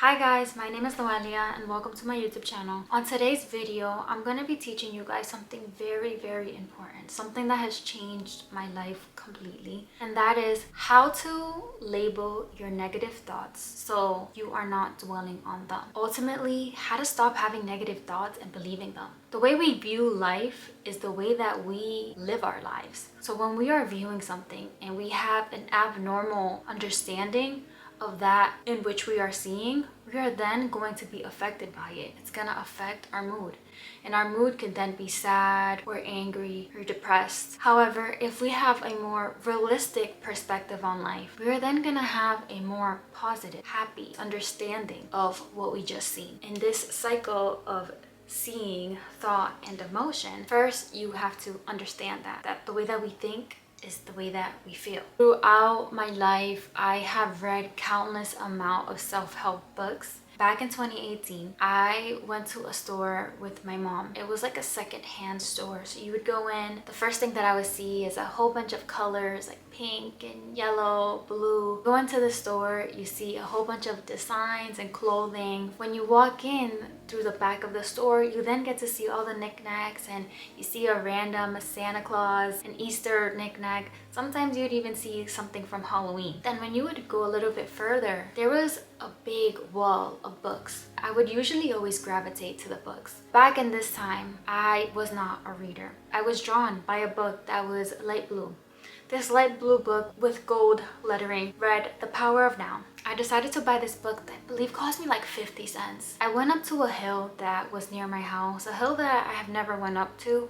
Hi guys, my name is Noelia and welcome to my YouTube channel. On today's video, I'm going to be teaching you guys something very important, something that has changed my life completely, and that is how to label your negative thoughts so you are not dwelling on them. Ultimately, how to stop having negative thoughts and believing them. The way we view life is the way that we live our lives. So when we are viewing something and we have an abnormal understanding of that in which we are seeing, we are then going to be affected by it. It's going to affect our mood. And our mood can then be sad or angry or depressed. However, if we have a more realistic perspective on life, we are then going to have a more positive, happy understanding of what we just seen. In this cycle of seeing, thought, and emotion, first you have to understand that the way that we think is the way that we feel. Throughout my life, I have read countless amount of self-help books. Back in 2018, I went to a store with my mom. It was like a second-hand store. So you would go in, the first thing that I would see is a whole bunch of colors like pink and yellow, blue. Go into the store, you see a whole bunch of designs and clothing. When you walk in through the back of the store, you then get to see all the knickknacks, and you see a random Santa Claus, an Easter knickknack. Sometimes you'd even see something from Halloween. Then when you would go a little bit further, there was a big wall of books. I would usually always gravitate to the books. Back in this time, I was not a reader. I was drawn by a book that was light blue. This light blue book with gold lettering read The Power of Now. I decided to buy this book that I believe cost me like 50 cents. I went up to a hill that was near my house, a hill that I have never went up to.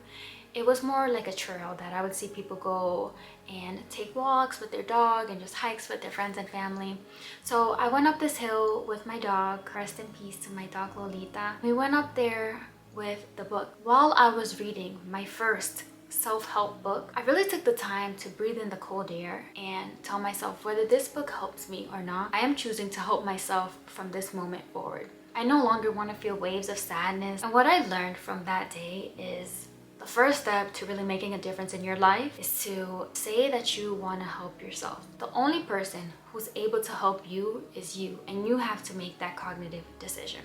It was more like a trail that I would see people go and take walks with their dog and just hikes with their friends and family. So I went up this hill with my dog, rest in peace to my dog Lolita. We went up there with the book. While I was reading my first self-help book, I really took the time to breathe in the cold air and tell myself whether this book helps me or not. I am choosing to help myself from this moment forward. I no longer want to feel waves of sadness. And what I learned from that day is the first step to really making a difference in your life is to say that you want to help yourself. The only person who's able to help you is you, and you have to make that cognitive decision.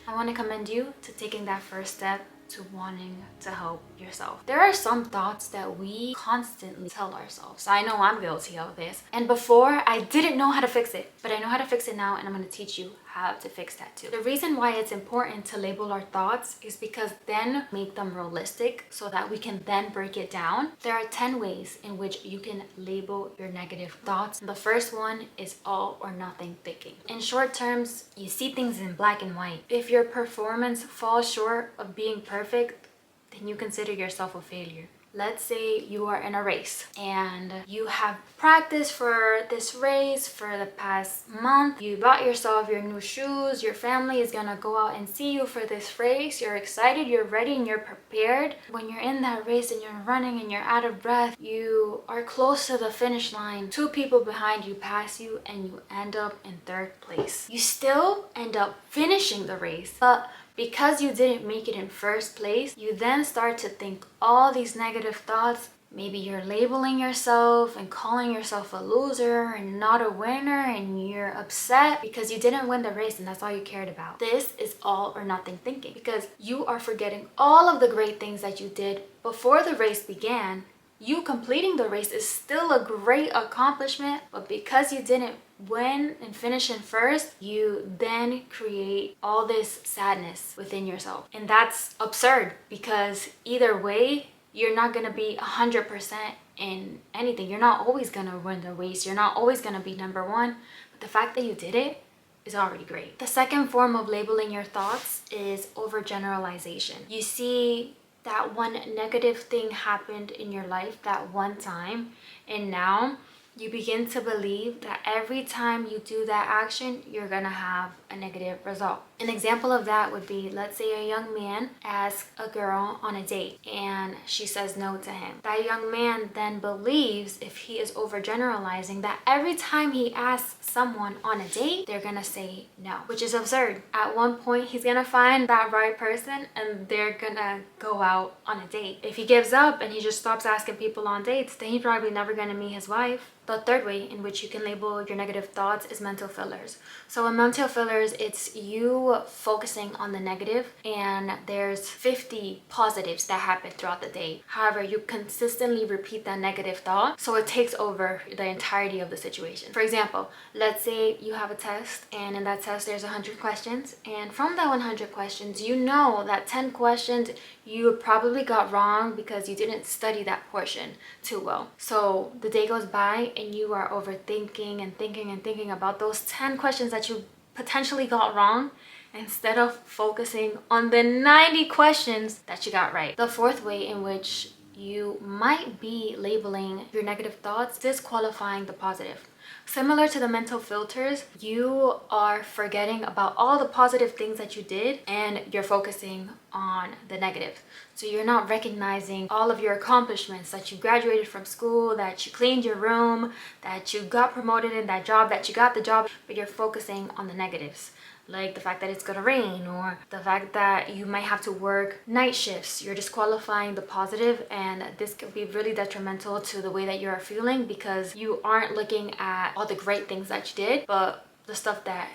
I want to commend you to taking that first step to wanting to help yourself. There are some thoughts that we constantly tell ourselves. I know I'm guilty of this. And before, I didn't know how to fix it, but I know how to fix it now, and I'm going to teach you how to fix that too. The reason why it's important to label our thoughts is because then make them realistic so that we can then break it down. There are 10 ways in which you can label your negative thoughts. The first one is all or nothing thinking. In short terms, you see things in black and white. If your performance falls short of being perfect, then you consider yourself a failure. Let's say you are in a race and you have practiced for this race for the past month. You bought yourself your new shoes. Your family is gonna go out and see you for this race. You're excited, you're ready, and you're prepared. When you're in that race and you're running and you're out of breath, you are close to the finish line. Two people behind you pass you and you end up in third place. You still end up finishing the race, but because you didn't make it in first place, you then start to think all these negative thoughts. Maybe you're labeling yourself and calling yourself a loser and not a winner, and you're upset because you didn't win the race and that's all you cared about. This is all or nothing thinking, because you are forgetting all of the great things that you did before the race began. You completing the race is still a great accomplishment, but because you didn't win and finish in first, you then create all this sadness within yourself. And that's absurd, because either way, you're not gonna be 100% in anything. You're not always gonna win the race. You're not always gonna be number one, but the fact that you did it is already great. The second form of labeling your thoughts is overgeneralization. You see that one negative thing happened in your life that one time, and now you begin to believe that every time you do that action, you're gonna have a negative result. An example of that would be, let's say a young man asks a girl on a date and she says no to him. That young man then believes, if he is overgeneralizing, that every time he asks someone on a date, they're gonna say no, which is absurd. At one point, he's gonna find that right person and they're gonna go out on a date. If he gives up and he just stops asking people on dates, then he's probably never gonna meet his wife. The third way in which you can label your negative thoughts is mental fillers. So a mental filler filters, it's you focusing on the negative, and there's 50 positives that happen throughout the day. However, you consistently repeat that negative thought, so it takes over the entirety of the situation. For example, let's say you have a test, and in that test there's 100 questions, and from that 100 questions, you know that 10 questions you probably got wrong because you didn't study that portion too well. So the day goes by and you are overthinking and thinking about those 10 questions that you potentially got wrong, instead of focusing on the 90 questions that you got right. The fourth way in which you might be labeling your negative thoughts, disqualifying the positive. Similar to the mental filters, you are forgetting about all the positive things that you did and you're focusing on the negative. So you're not recognizing all of your accomplishments, that you graduated from school, that you cleaned your room, that you got promoted in that job, that you got the job, but you're focusing on the negatives. Like the fact that it's gonna rain, or the fact that you might have to work night shifts. You're disqualifying the positive, and this could be really detrimental to the way that you're feeling, because you aren't looking at all the great things that you did, but the stuff that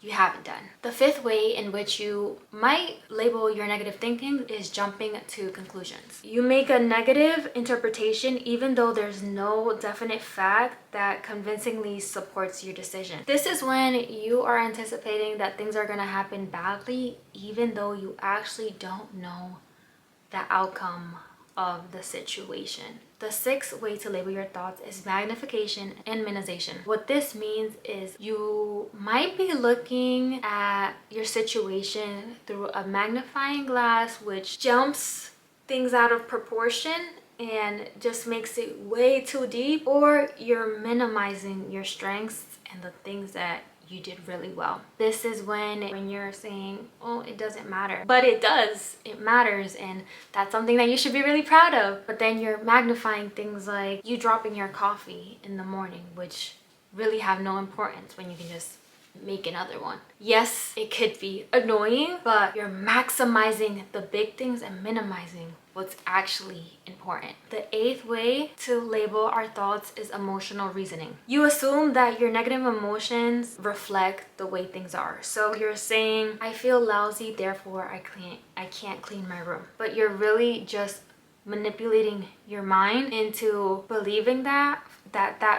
you haven't done. The fifth way in which you might label your negative thinking is jumping to conclusions. You make a negative interpretation even though there's no definite fact that convincingly supports your decision. This is when you are anticipating that things are going to happen badly even though you actually don't know the outcome of the situation. The sixth way to label your thoughts is magnification and minimization. What this means is you might be looking at your situation through a magnifying glass, which jumps things out of proportion and just makes it way too deep, or you're minimizing your strengths and the things that you did really well. This is when you're saying, oh, it doesn't matter. But it does. It matters, and that's something that you should be really proud of. But then you're magnifying things like you dropping your coffee in the morning, which really have no importance when you can just make another one. Yes, it could be annoying, but you're maximizing the big things and minimizing what's actually important. The eighth way to label our thoughts is emotional reasoning. You assume that your negative emotions reflect the way things are. So you're saying, I feel lousy, therefore I can't clean my room. But you're really just manipulating your mind into believing that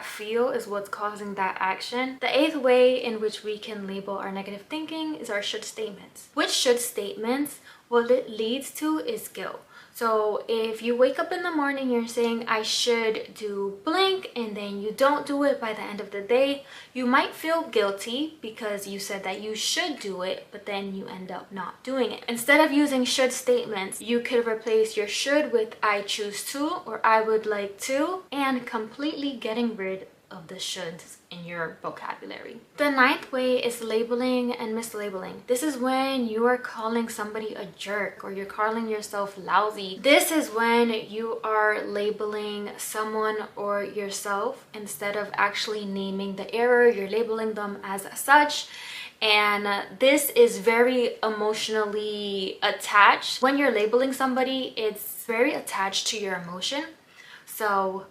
feel is what's causing that action. The eighth way in which we can label our negative thinking is our should statements. Which should statements, what it leads to is guilt. So if you wake up in the morning, you're saying, I should do blank, and then you don't do it by the end of the day, you might feel guilty because you said that you should do it, but then you end up not doing it. Instead of using should statements, you could replace your should with I choose to, or I would like to, and completely getting rid of the shoulds in your vocabulary. The ninth way is labeling and mislabeling. This is when you are calling somebody a jerk, or you're calling yourself lousy. This is when you are labeling someone or yourself instead of actually naming the error. You're labeling them as such. And this is very emotionally attached. When you're labeling somebody, it's very attached to your emotion. So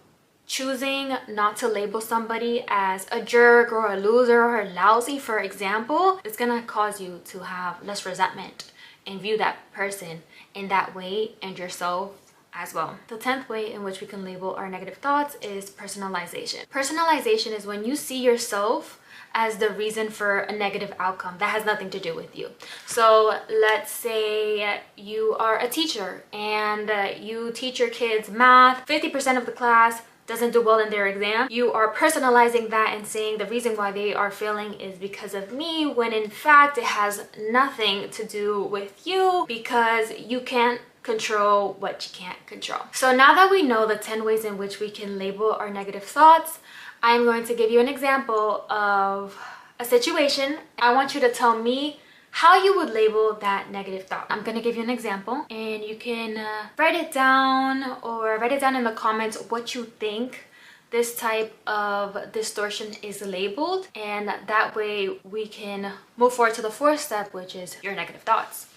choosing not to label somebody as a jerk or a loser or lousy, for example, it's gonna cause you to have less resentment and view that person in that way, and yourself as well. The 10th way in which we can label our negative thoughts is personalization. Personalization is when you see yourself as the reason for a negative outcome that has nothing to do with you. So let's say you are a teacher and you teach your kids math. 50% of the class doesn't do well in their exam. You are personalizing that and saying the reason why they are failing is because of me, when in fact it has nothing to do with you, because you can't control what you can't control. So now that we know the 10 ways in which we can label our negative thoughts, I'm going to give you an example of a situation. I want you to tell me how you would label that negative thought. I'm gonna give you an example, and you can write it down, or write it down in the comments what you think this type of distortion is labeled, and that way we can move forward to the fourth step, which is your negative thoughts.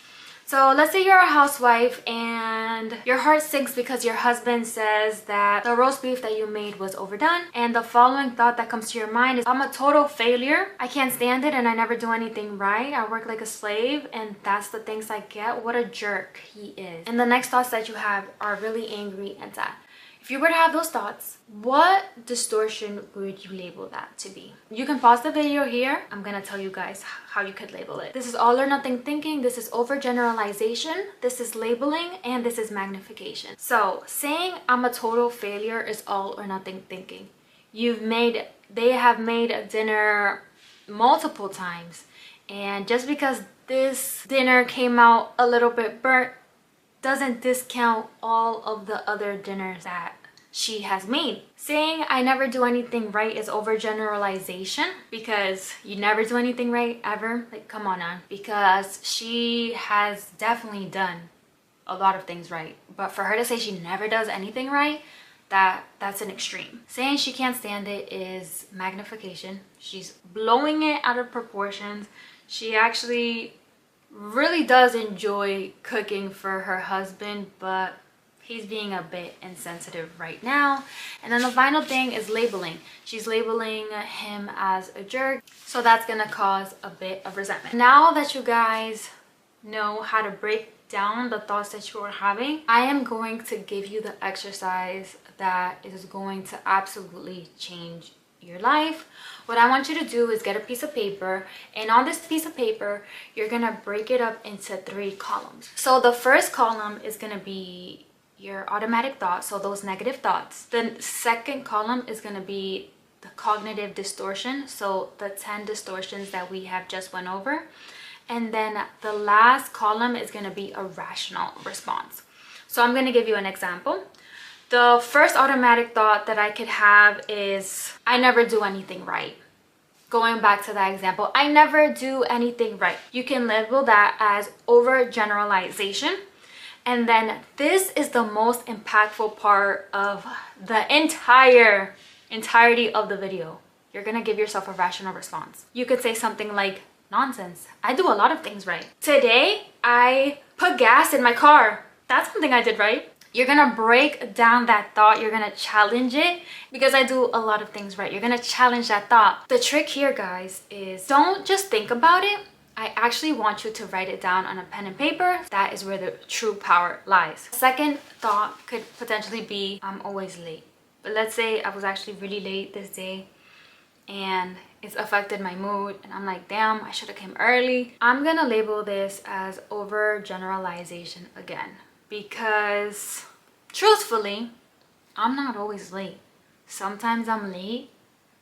So let's say you're a housewife and your heart sinks because your husband says that the roast beef that you made was overdone, and the following thought that comes to your mind is, I'm a total failure, I can't stand it, and I never do anything right, I work like a slave and that's the things I get, what a jerk he is. And the next thoughts that you have are really angry and sad. If you were to have those thoughts, what distortion would you label that to be? You can pause the video here. I'm gonna tell you guys how you could label it. This is all or nothing thinking, this is overgeneralization, this is labeling, and this is magnification. So saying I'm a total failure is all or nothing thinking. They have made dinner multiple times, and just because this dinner came out a little bit burnt doesn't discount all of the other dinners that she has made. Saying I never do anything right is overgeneralization, because you never do anything right ever. Like, come on now. Because she has definitely done a lot of things right. But for her to say she never does anything right, that's an extreme. Saying she can't stand it is magnification. She's blowing it out of proportions. She actually really does enjoy cooking for her husband, but he's being a bit insensitive right now. And then the final thing is labeling. She's labeling him as a jerk, so that's gonna cause a bit of resentment. Now that you guys know how to break down the thoughts that you are having, I am going to give you the exercise that is going to absolutely change your life. What I want you to do is get a piece of paper, and on this piece of paper you're gonna break it up into 3 columns. So the first column is gonna be your automatic thoughts, so those negative thoughts. The second column is gonna be the cognitive distortion, so the 10 distortions that we have just went over. And then the last column is gonna be a rational response. So I'm gonna give you an example. The first automatic thought that I could have is, I never do anything right. Going back to that example, I never do anything right. You can label that as overgeneralization. And then this is the most impactful part of the entirety of the video. You're gonna give yourself a rational response. You could say something like, nonsense, I do a lot of things right. Today, I put gas in my car. That's something I did right. You're gonna break down that thought. You're gonna challenge it, because I do a lot of things right. You're gonna challenge that thought. The trick here, guys, is don't just think about it. I actually want you to write it down on a pen and paper. That is where the true power lies. Second thought could potentially be, I'm always late. But let's say I was actually really late this day and it's affected my mood, and I'm like, damn, I should have came early. I'm gonna label this as overgeneralization again, because truthfully, I'm not always late. Sometimes I'm late,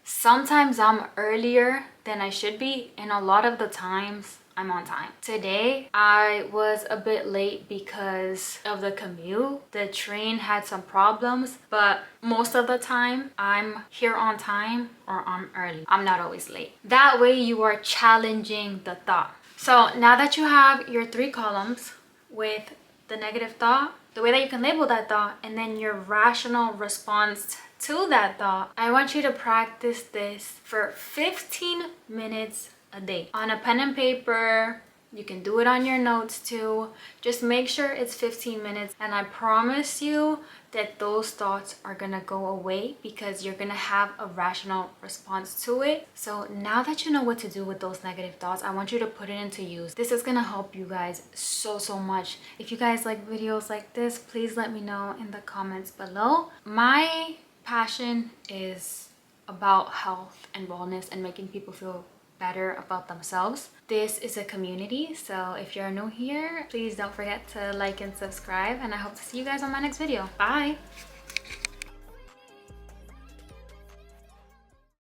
sometimes I'm earlier than I should be, and a lot of the times I'm on time. Today I was a bit late because of the commute. The train had some problems, but most of the time I'm here on time or I'm early. I'm not always late. That way you are challenging the thought. So now that you have your 3 columns with the negative thought, the way that you can label that thought, and then your rational response to that thought, I want you to practice this for 15 minutes a day on a pen and paper. You can do it on your notes too. Just make sure it's 15 minutes, and I promise you that those thoughts are gonna go away because you're gonna have a rational response to it. So now that you know what to do with those negative thoughts, I want you to put it into use. This is gonna help you guys so much. If you guys like videos like this, please let me know in the comments below. My passion is about health and wellness and making people feel better about themselves. This is a community, so if you're new here, please don't forget to like and subscribe, and I hope to see you guys on my next video. Bye.